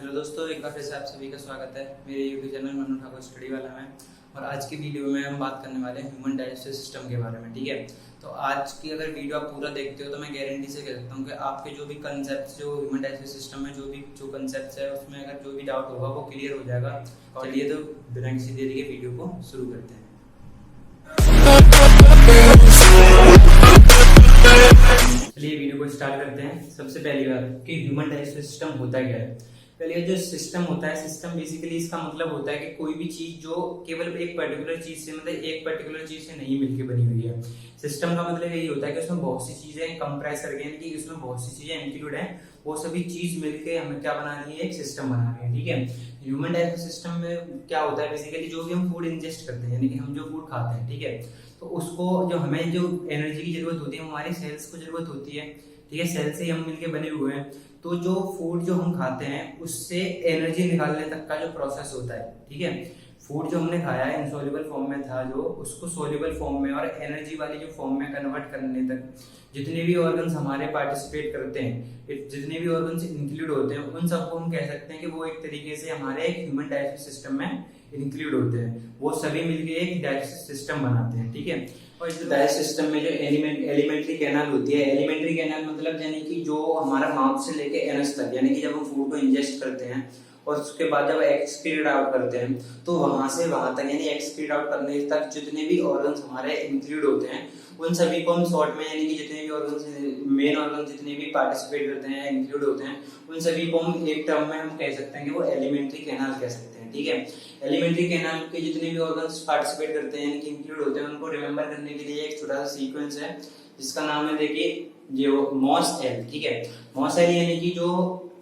Hello दोस्तों, एक बार फिर से आप सभी का स्वागत है मेरे YouTube channel Manu Thakur study वाला में। और आज की वीडियो में हम बात करने वाले हैं ह्यूमन डाइजेस्टिव सिस्टम के बारे में। ठीक है, तो आज की अगर वीडियो आप पूरा देखते हो तो मैं गारंटी से कह सकता हूँ कि आपके जो भी कंसेप्ट जो ह्यूमन डाइजेस्टिव सिस्टम में जो कंसेप्ट है उसमें अगर जो भी डाउट होगा वो क्लियर हो जाएगा। चलिए तो बिना किसी देरी के वीडियो को शुरू करते हैं। चलिए वीडियो को स्टार्ट करते हैं। सबसे पहली बात कि ह्यूमन डाइजेस्टिव सिस्टम होता क्या है। पहले जो सिस्टम होता है, सिस्टम बेसिकली इसका मतलब होता है कि कोई भी चीज जो केवल एक पर्टिकुलर चीज से मतलब एक पर्टिकुलर चीज से नहीं मिलकर बनी हुई है। सिस्टम का मतलब यही होता है कि उसमें बहुत सी चीजें कंप्रेस करके यानी कि उसमें बहुत सी चीजें इंक्लूड है, वो सभी चीज मिलके हमें क्या बना रही है, एक सिस्टम बना रही है। ठीक है, ह्यूमन डाइजेस्टिव सिस्टम में क्या होता है, बेसिकली जो भी हम फूड इंजेस्ट करते हैं यानी कि हम जो फूड खाते हैं, ठीक है, तो उसको जो हमें जो एनर्जी की जरूरत होती है हमारी सेल्स को जरूरत होती है। ठीक है, सेल से ही हम मिलके बने हुए हैं। तो जो फूड जो हम खाते हैं उससे एनर्जी निकालने तक का जो प्रोसेस होता है, ठीक है, फूड जो हमने खाया है इनसॉल्युबल फॉर्म में था जो, उसको सॉल्युबल फॉर्म में और एनर्जी वाली जो फॉर्म में कन्वर्ट करने तक जितने भी ऑर्गन्स हमारे पार्टिसिपेट करते हैं, जितने भी ऑर्गन्स इंक्लूड होते हैं, उन सबको हम कह सकते हैं कि वो एक तरीके से हमारे एक ह्यूमन डाइजेस्टिव सिस्टम में इंक्लूड होते हैं। वो सभी मिलके एक डाइजेस्टिव सिस्टम बनाते हैं। ठीक है, और इस डाइजेस्टिव सिस्टम में जो एलिमेंट्री कैनाल होती है, एलिमेंट्री कैनाल मतलब यानी कि जो हमारा माउथ से लेके एनस तक, यानी कि जब हम फूड को इंजेस्ट करते हैं और उसके बाद जब एक्सक्रीट आउट करते हैं तो वहां से वहां तक यानी एक्सक्रीट आउट करने तक जितने भी ऑर्गन्स हमारे इंक्लूड होते हैं उन सभी को हम शॉर्ट में यानी कि जितने भी ऑर्गन्स मेन ऑर्गन जितने भी पार्टिसिपेट करते हैं इंक्लूड होते हैं उन सभी को हम एक टर्म में हम कह सकते हैं कि वो एलिमेंट्री कैनाल कह सकते हैं। ठीक है, एलिमेंट्री कैनाल के जितने भी ऑर्गन्स पार्टिसिपेट करते हैं यानी कि इंक्लूड होते हैं उनको रिमेंबर करने के लिए एक छोटा सा सीक्वेंस है जिसका नाम है, देखिए, जो मॉस एल। ठीक है, मॉस एल यानी कि जो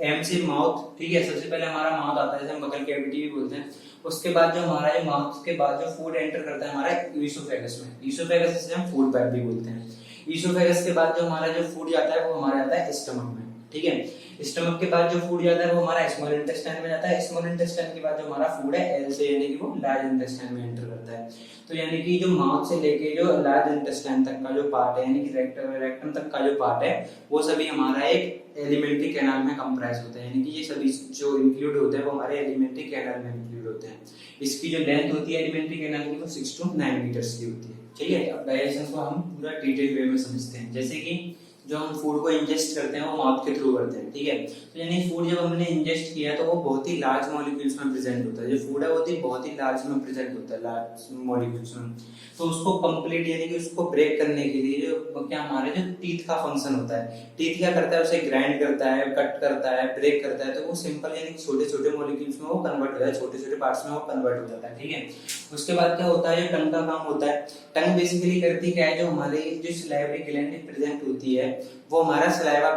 एम से माउथ, ठीक है, सबसे पहले हमारा माउथ आता है, जैसे हम बकल कैविटी भी बोलते हैं। उसके बाद जो हमारा ये माउथ के बाद जो फूड एंटर करता है हमारा ईसोफेगस में, ईसोफेगस से हम फूड पाइप भी बोलते हैं। ईसोफेगस के बाद जो हमारा जो फूड जाता है वो हमारा आता है स्टमक में। ठीक है, स्टमक के बाद जो फूड जाता है वो हमारा स्मॉल इंटेस्टाइन में जाता है। स्मॉल इंटेस्टाइन के बाद जो हमारा फूड है एल से यानी कि वो लार्ज इंटेस्टाइन में एंटर करता है। तो यानी कि जो माउथ से लेके जो लार्ज इंटेस्टाइन तक का जो पार्ट है यानी कि रेक्टम तक का जो पार्ट है वो सभी हमारा एक एलिमेंट्री कैनाल में कंप्रेस होता है। यानी कि ये सभी जो इंक्लूड होते हैं वो हमारे एलिमेंट्री कैनाल में इंक्लूड होते हैं। इसकी जो लेंथ होती है एलिमेंट्री कैनाल की वो 6 to 9 मीटर्स की होती है। चलिए अब डाइजेशन को हम पूरा डिटेल वे में समझते हैं। जैसे कि जो हम फूड को इंजेस्ट करते हैं वो माउथ के थ्रू करते हैं। ठीक है, तो यानी फूड जब हमने इंजेस्ट किया तो वो बहुत ही लार्ज मॉलिक्यूल्स में प्रेजेंट होता है। जो फूड है वो बहुत ही लार्ज में प्रेजेंट होता है, लार्ज मॉलिक्यूल्स में। तो उसको कंप्लीट यानी कि उसको ब्रेक करने के लिए जो क्या हमारे जो टीथ का फंक्शन होता है, टीथ क्या करता है, उसे ग्राइंड करता है, कट करता है, ब्रेक करता है। तो वो सिंपल यानी छोटे छोटे मॉलिक्यूल्स में वो कन्वर्ट हो जाता है, छोटे छोटे पार्ट्स में वो कन्वर्ट हो जाता है। ठीक है, उसके बाद क्या होता है, जो टंग का काम होता है। टंग बेसिकली करती क्या है, जो हमारी जो सलाइवरी ग्लैंड प्रेजेंट होती है वो हमारा सलाइवा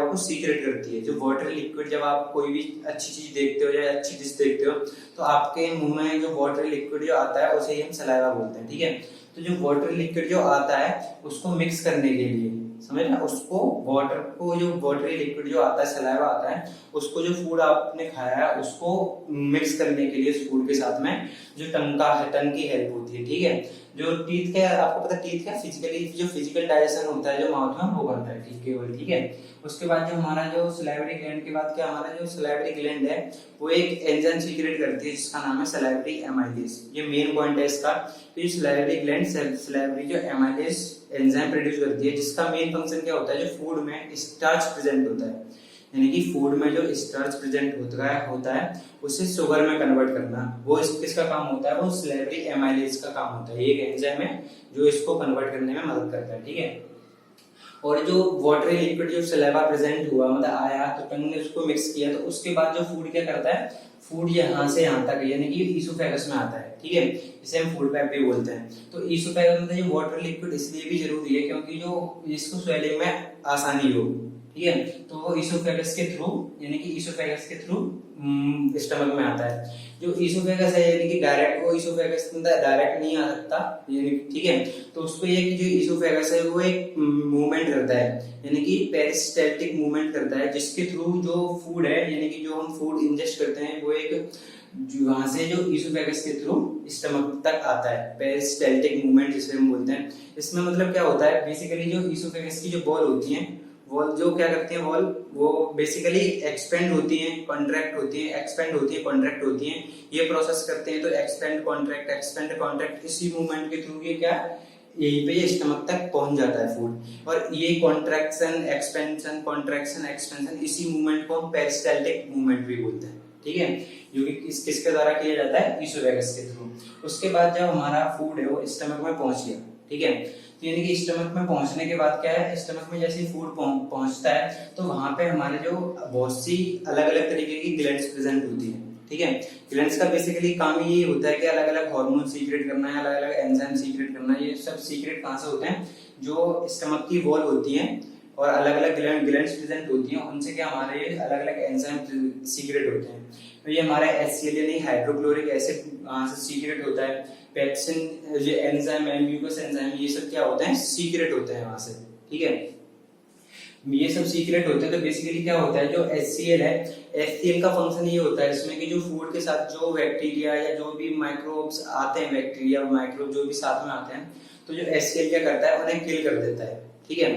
को सीक्रेट करती है। जो वाटर लिक्विड, जब आप कोई भी अच्छी चीज देखते हो या अच्छी डिश देखते हो तो आपके मुंह में जो वाटर लिक्विड जो आता है उसे हम सलाइवा बोलते हैं। ठीक है, तो जो वाटर लिक्विड जो आता है उसको मिक्स करने के लिए, समझ ना, उसको वाटर को जो वाटरी लिक्विड जो आता है, सलाइवा आता है, उसको जो फूड आपने खाया है उसको मिक्स करने के लिए उस फूड के साथ में जो टंग की हेल्प होती है। ठीक है, जो टीथ का, आपको पता है टीथ का फिजिकली जो फिजिकल डाइजेशन होता है जो माउथ में वो करता है, ठीक केवल। ठीक है, उसके बाद जो हमारा जो सलाइवरी ग्लैंड के बाद क्या हमारा जो सलाइवरी ग्लैंड है वो एक एंजाइम सीक्रेट करती है जिसका नाम है सलाइवरी एमाइलेज। ये मेन पॉइंट है इसका। तो ये सलाइवरी ग्लैंड सलाइवरी जो एमाइलेज एंजाइम प्रोड्यूस करती है जिसका मेन फंक्शन क्या होता है, जो फूड में स्टार्च प्रेजेंट होता है यानी कि फूड में जो स्टार्च प्रेजेंट होता है उसे शुगर में कन्वर्ट करना, वो किसका काम होता है, वो सलाइवरी एमाइलेज का काम होता है। ये एक एंजाइम है जो इसको कन्वर्ट करने में मदद करता है। ठीक है, और जो वाटरी लिक्विड जो सलाइवा प्रेजेंट हुआ मतलब आया तो टंग ने उसको मिक्स किया, तो उसके बाद जो फूड क्या करता है, फूड यहाँ से यहाँ तक यानी कि ईसोफेगस में आता है। ठीक है, इसे हम फूड पाइप भी बोलते हैं। तो ईसोफेगस में जो वाटर लिक्विड इसलिए भी जरूरी है क्योंकि जो इसको स्वेलिंग में आसानी हो। ठीक है, तो वो ईसोफेगस के थ्रू यानी कि ईसोफेगस के थ्रू स्टमक में आता है। जो ईसोफेगस है यानी कि डायरेक्ट वो ईसोफेगस डायरेक्ट नहीं आ सकता यानी, ठीक है, तो उसको ये कि जो ईसोफेगस है वो एक मूवमेंट करता है यानी कि पेरिस्टाल्टिक मूवमेंट करता है जिसके थ्रू जो फूड है यानी कि जो हम फूड इंजेस्ट करते हैं वो एक वहां से जो ईसोफेगस के थ्रू स्टमक तक आता है, पेरिस्टाल्टिक मूवमेंट जिसे हम बोलते हैं। इसमें मतलब क्या होता है, बेसिकली जो ईसोफेगस की जो बॉल होती है वॉल जो क्या करती हैं, वॉल वो बेसिकली एक्सपेंड होती हैं, कॉन्ट्रैक्ट होती हैं, एक्सपेंड होती है, कॉन्ट्रैक्ट होती हैं, ये प्रोसेस करते हैं। तो एक्सपेंड कॉन्ट्रैक्ट इसी मूवमेंट के थ्रू ये क्या यहीं पे ये स्टमक तक पहुंच जाता है फूड। और ये कॉन्ट्रैक्शन एक्सपेंशन कॉन्ट्रैक्शन एक्सपेंशन इसी मूवमेंट को हम पेरिस्टाल्टिक मूवमेंट भी बोलते हैं, ठीक है, जो कि किसके द्वारा किया जाता है, ईसोफेगस के थ्रू। उसके बाद जब हमारा फूड है वो स्टमक में पहुंच गया, ठीक है, तो यानी कि स्टमक में पहुंचने के बाद क्या है, स्टमक में जैसे फूड पहुंचता है तो वहां पे हमारे जो बहुत सी अलग अलग तरीके की ग्लैंड्स प्रेजेंट होती है, ठीक है। ग्लैंड्स का बेसिकली काम ये होता है कि अलग अलग हार्मोन सीक्रेट करना है, अलग अलग एंजाइम सीक्रेट करना है। ये सब सीक्रेट कहाँ से होते हैं, जो स्टमक की वॉल होती है और अलग अलग ग्लैंड्स प्रेजेंट होती हैं, उनसे क्या हमारे ये अलग अलग एंजाइम सीक्रेट होते हैं। तो ये हमारा HCl यानी हाइड्रोक्लोरिक एसिड वहां से सीक्रेट होता है। पेप्सिन जो एंजाइम है, म्यूकस एंजाइम, ये सब क्या होते हैं, सीक्रेट होते हैं वहां से, ठीक है, ये सब सीक्रेट होते हैं। तो बेसिकली क्या होता है, जो HCl है, HCl का फंक्शन ये होता है इसमें कि जो फूड के साथ जो बैक्टीरिया या जो भी माइक्रोब्स आते हैं, बैक्टीरिया माइक्रोब जो भी साथ में आते हैं, तो जो HCl क्या करता है, उन्हें किल कर देता है, ठीक है।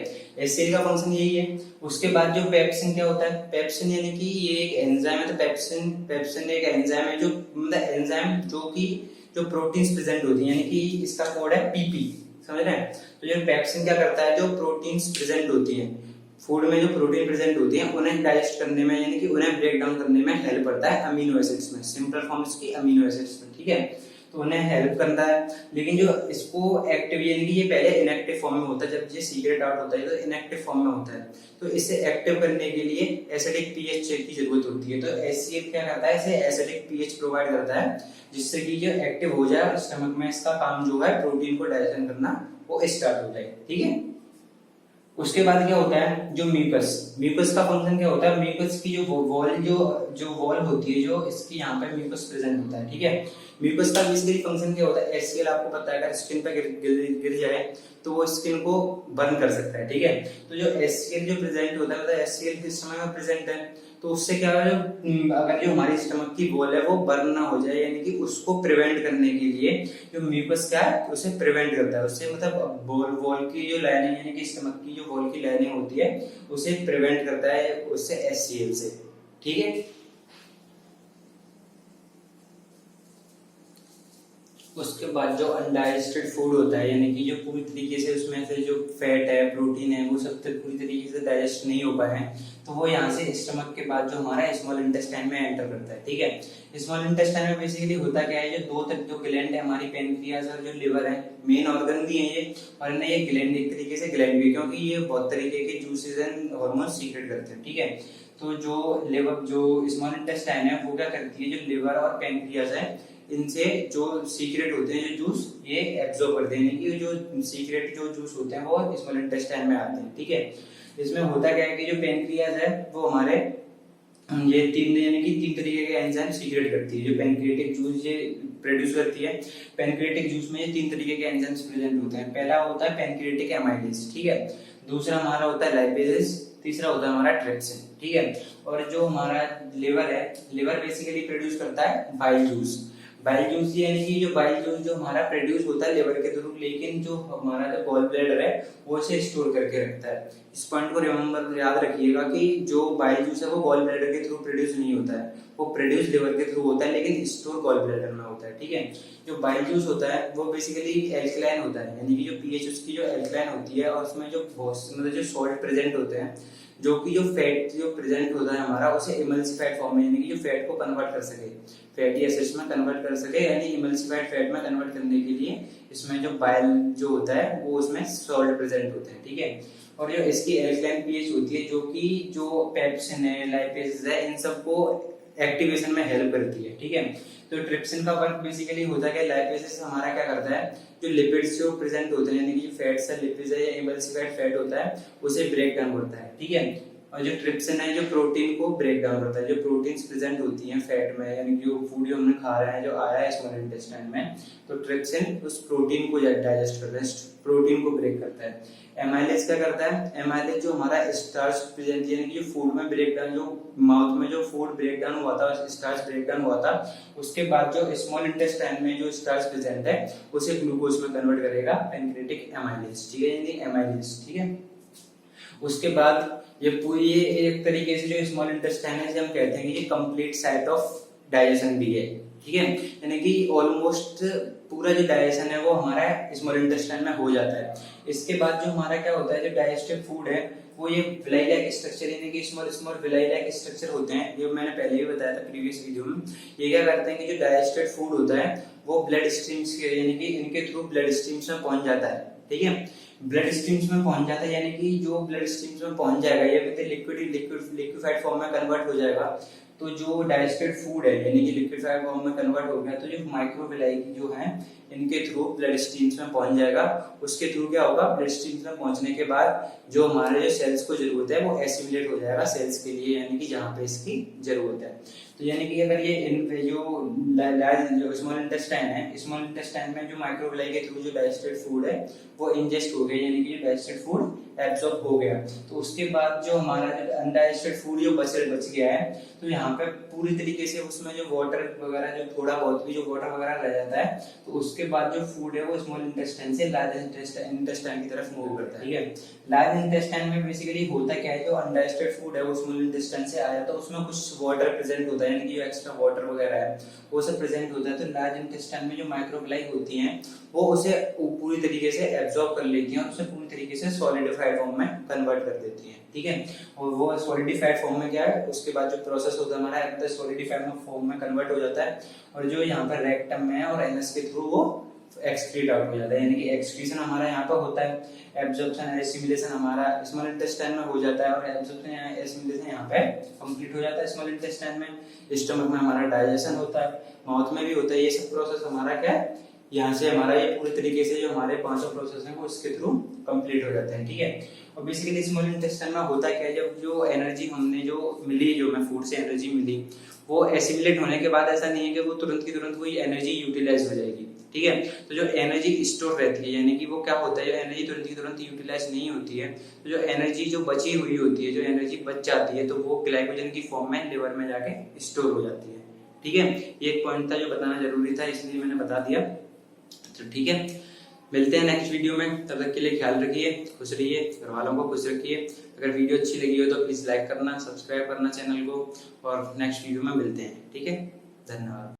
HCl का फंक्शन यही है। उसके बाद जो पेप्सिन क्या होता है, पेप्सिन यानी कि ये एक एंजाइम है। तो पेप्सिन एक एंजाइम है, जो मतलब एंजाइम जो कि जो प्रोटीन्स प्रेजेंट होती है, यानी कि इसका कोड है PP, समझ रहे हैं। तो जो पेप्सिन क्या करता है, जो प्रोटीन्स प्रेजेंट होती हैं फूड में, जो प्रोटीन प्रेजेंट होती हैं उन्हें डाइजेस्ट करने में, यानी कि उन्हें ब्रेक डाउन करने में हेल्प करता है अमीनो एसिड्स में, सिंपल फॉर्म्स की अमीनो एसिड्स में, ठीक है, तो उन्हें हेल्प करता है। लेकिन जो इसको एक्टिव यानी कि ये पहले इनएक्टिव फॉर्म में होता है, जब ये सीक्रेट आउट होता है तो इनएक्टिव फॉर्म में होता है। तो इसे एक्टिव करने के लिए एसिडिक पीएच चेक की जरूरत होती है। तो HCl क्या करता है, इसे एसिडिक पीएच प्रोवाइड करता है, जिससे कि जो एक्टिव हो जाए स्टमक में, इसका काम जो है प्रोटीन को डाइजेशन करना वो स्टार्ट हो जाए, ठीक है। उसके बाद क्या होता है, जो म्यूकस का फंक्शन क्या होता है, म्यूकस की जो वॉल होती है, जो इसकी यहाँ पे म्यूकस प्रेजेंट होता है, ठीक है। म्यूकस का बेसिकली फंक्शन क्या होता है, HCl आपको पता है, अगर स्किन पे गिर जाए तो वो स्किन को बर्न कर सकता है, ठीक है। तो जो HCl जो प्रेजेंट होता है, मतलब HCl किस समय में प्रेजेंट है, तो उससे क्या है, अगर जो हमारी स्टमक की वॉल है वो बर्न ना हो जाए, यानी कि उसको प्रिवेंट करने के लिए जो म्यूकस क्या है उसे प्रिवेंट करता है, उससे मतलब वॉल की जो लाइनिंग यानी कि स्टमक की जो वॉल की लाइनिंग होती है उसे प्रिवेंट करता है उससे HCl से, ठीक है। उसके बाद जो अनडाइजेस्टेड फूड होता है, यानी कि जो पूरी तरीके से उसमें से जो फैट है, प्रोटीन है, वो सब तक पूरी तरीके से डाइजेस्ट नहीं हो पाए हैं, तो वो यहाँ से स्टमक के बाद जो हमारा स्मॉल इंटेस्टाइन में एंटर करता है, ठीक है। स्मॉल इंटेस्टाइन में बेसिकली होता क्या है, जो दो तक जो ग्लैंड है हमारी, पेनक्रियाज और जो लिवर है, मेन ऑर्गन भी है ये, और ना ये ग्लैंड एक तरीके से ग्लैंड भी, क्योंकि ये बहुत तरीके के जूसेस एंड हार्मोन सीक्रेट करते हैं, ठीक है। तो जो लिवर जो स्मॉल इंटेस्टाइन है वो क्या करती है, जो लिवर और पेनक्रियाज है इनसे जो सीक्रेट होते हैं जो जूस, ये एब्जॉर्ब करते हैं, कि जो सीक्रेट जो जूस होते हैं वो स्मॉल इंटेस्टाइन में आते हैं, ठीक है। इसमें होता क्या है कि जो पेनक्रियाज है वो हमारे ये यानी कि तीन तरीके के एंजाइम सीक्रेट करती है। जो पेनक्रियाटिक जूस ये प्रोड्यूस करती है, पेनक्रियाटिक जूस में ये तीन तरीके के एंजाइम्स प्रेजेंट होते हैं। पहला होता है पेनक्रियाटिक एमाइलेज, ठीक है, दूसरा हमारा होता है लाइपेजेस, तीसरा होता है हमारा ट्रिप्सिन, ठीक है। और जो हमारा लिवर है, लिवर बेसिकली प्रोड्यूस करता है बाइल जूस। बाइल जूस यानी कि जो बाइल जूस जो हमारा प्रोड्यूस होता है लिवर के थ्रू, लेकिन जो हमारा जो गॉल ब्लैडर है वो इसे स्टोर करके रखता है। इस पॉइंट को रिमेंबर याद रखिएगा कि जो बाइल जूस है वो गॉल ब्लैडर के थ्रू प्रोड्यूस नहीं होता है, वो प्रोड्यूस लिवर के थ्रू होता है, लेकिन स्टोर गॉल ब्लैडर में होता है, ठीक है। जो बाइल जूस होता है वो बेसिकली एल्कलाइन होता है, यानी कि जो पीएच उसकी जो एल्कलाइन होती है, और उसमें जो मतलब जो सॉल्ट प्रेजेंट होते हैं, जो कि जो फैट जो प्रेजेंट होता है हमारा, उसे इमल्सिफाइड फॉर्म में, यानी कि जो फैट को कन्वर्ट कर सके, फैटी एसिड्स में कन्वर्ट कर सके, यानी इमल्सिफाइड फैट में कन्वर्ट करने के लिए इसमें जो बाइल जो होता है वो उसमें सॉल्ट प्रेजेंट होते हैं, ठीक है। और जो इसकी एल्कलाइन पीएच होती है, जो कि जो पेप्सिन है, लाइपेज है, इन सबको एक्टिवेशन में हेल्प करती है, ठीक है। तो ट्रिप्सिन का वर्क बेसिकली होता है कि लाइपेज हमारा क्या करता है, जो लिपिड्स जो प्रेजेंट होते हैं, यानी कि जो फैट्स है, लिपिड्स है या इमल्सिफाइड फैट होता है, उसे ब्रेक डाउन करता है, ठीक है। और जो ट्रिप्सिन है जो प्रोटीन को ब्रेक डाउन करता है, जो प्रोटीन्स प्रेजेंट होती हैं फैट में, यानी जो फूड जो हमने खा रहे हैं जो आया है स्मॉल इंटेस्टाइन में, तो ट्रिप्सिन उस प्रोटीन को डाइजेस्ट करता है, प्रोटीन को ब्रेक करता है। एमाइलेज क्या करता है, एमाइलेज जो हमारा स्टार्च प्रेजेंट, यानी कि फूड में ब्रेक डाउन, जो माउथ में जो फूड ब्रेक डाउन हुआ था, स्टार्च ब्रेक डाउन हुआ था, उसके बाद जो स्मॉल इंटेस्टाइन में जो स्टार्च प्रेजेंट है उसे ग्लूकोज में कन्वर्ट करेगा पेनक्रियाटिक एमाइलेज, ठीक है, यानी एमाइलेज, ठीक है। उसके बाद ये एक तरीके से जो स्मॉल इंटेस्टाइन है, हम कहते हैं कि ये कंप्लीट साइट ऑफ डाइजेशन भी है, ठीक है। यानी कि ऑलमोस्ट पूरा जो डाइजेशन है वो हमारा स्मॉल इंटेस्टाइन में हो जाता है। इसके बाद जो हमारा क्या होता है, जो डाइजेस्टिव फूड है वो ये विलाई लाइक स्ट्रक्चर, यानी कि small small villi like structure होते हैं, ये मैंने पहले ही बताया था प्रीवियस वीडियो में। ये क्या करते हैं कि जो डाइजेस्टेड फूड होता है वो ब्लड स्ट्रीम्स के, यानी कि इनके थ्रू ब्लड स्ट्रीम्स में पहुंच जाता है, ठीक है। ब्लड स्ट्रीम्स में पहुंच जाता है, यानी कि जो ब्लड स्ट्रीम्स में पहुंच जाएगा ये लिक्विफाइड फॉर्म में कन्वर्ट हो जाएगा। तो जो डाइजेस्टेड फूड है यानी कि लिक्विफाइड फॉर्म में कन्वर्ट हो गया, तो जो माइक्रोविलाई जो है इनके थ्रू ब्लड स्ट्रीम्स में पहुंच जाएगा। उसके थ्रू क्या होगा, ब्लड स्ट्रीम्स में पहुंचने के बाद जो हमारे जो सेल्स को जरूरत है वो एसिमिलेट हो जाएगा सेल्स के लिए, यानी कि जहाँ पे इसकी जरूरत है। तो यानी कि अगर ये जो स्मॉल इंटेस्टाइन है, स्मॉल इंटेस्टाइन में जो माइक्रोविलाई के थ्रू जो डाइजेस्टेड फूड है वो इंजेस्ट हो गया, यानी कि डाइजेस्टेड फूड एब्सॉर्ब हो गया, तो उसके बाद जो हमारा जो अनडाइजेस्टेड फूड जो बच गया है, तो यहाँ पे पूरी तरीके से उसमें जो वाटर वगैरह, जो थोड़ा बहुत भी जो वाटर वगैरह रह जाता है, तो उसके बाद जो फूड है वो स्मॉल इंटेस्टाइन से लार्ज इंटेस्टाइन की तरफ मूव करता है, ठीक है। लार्ज इंटेस्टाइन में बेसिकली होता क्या है, जो अनडाइजेस्टेड फूड है वो स्मॉल इंटेस्टाइन से आया, तो उसमें कुछ वाटर प्रेजेंट होता है, यानी कि जो एक्स्ट्रा वाटर वगैरह है वो सब प्रेजेंट होता है। तो लार्ज इंटेस्टाइन में जो माइक्रोविलाई होती हैं वो उसे पूरी तरीके से एब्जॉर्ब कर लेती हैं और उसे पूरी तरीके से सॉलिडिफाइड फॉर्म में कन्वर्ट कर देती हैं, ठीक है। और वो सॉलिडिफाइड फॉर्म में क्या है, उसके बाद जो प्रोसेस होता है हमारा सॉलिडिफाइड फॉर्म में कन्वर्ट हो जाता है, और जो यहाँ पर रेक्टम में और एनस के थ्रू वो एक्सक्रीट आउट हो जाता है, यानी कि एक्सक्रीशन हमारा यहाँ पर होता है। एब्जॉर्प्शन एसिमिलेशन हमारा स्मॉल इंटेस्टाइन में हो जाता है, और एब्जॉर्प्शन एसिमिलेशन यहाँ पे कंप्लीट हो जाता है स्मॉल इंटेस्टाइन में। स्टमक में हमारा डाइजेशन होता है, माउथ में भी होता है। ये सब प्रोसेस हमारा क्या है, यहाँ से हमारा ये पूरी तरीके से जो हमारे पांचों प्रोसेस हैं वो इसके थ्रू कंप्लीट हो जाते हैं, ठीक है। और बेसिकली स्मॉल इंटेस्टाइन में होता क्या है, जब जो एनर्जी हमने जो मिली, जो हमें फूड से एनर्जी मिली, वो एसिमिलेट होने के बाद ऐसा नहीं है कि वो तुरंत की तुरंत वही एनर्जी यूटिलाइज हो जाएगी, ठीक है। तो जो एनर्जी स्टोर रहती है, यानी कि वो क्या होता है, जो एनर्जी तुरंत की तुरंत यूटिलाइज नहीं होती है, तो जो एनर्जी जो बची हुई होती है, जो एनर्जी बच जाती है, तो वो ग्लाइकोजन की फॉर्म में लिवर में जाके स्टोर हो जाती है, ठीक है। ये एक पॉइंट था जो बताना जरूरी था, इसलिए मैंने बता दिया। तो ठीक है, मिलते हैं नेक्स्ट वीडियो में, तब तक के लिए ख्याल रखिए, खुश रहिए, घर वालों को खुश रखिए। अगर वीडियो अच्छी लगी हो तो प्लीज लाइक करना, सब्सक्राइब करना चैनल को, और नेक्स्ट वीडियो में मिलते हैं, ठीक है। धन्यवाद।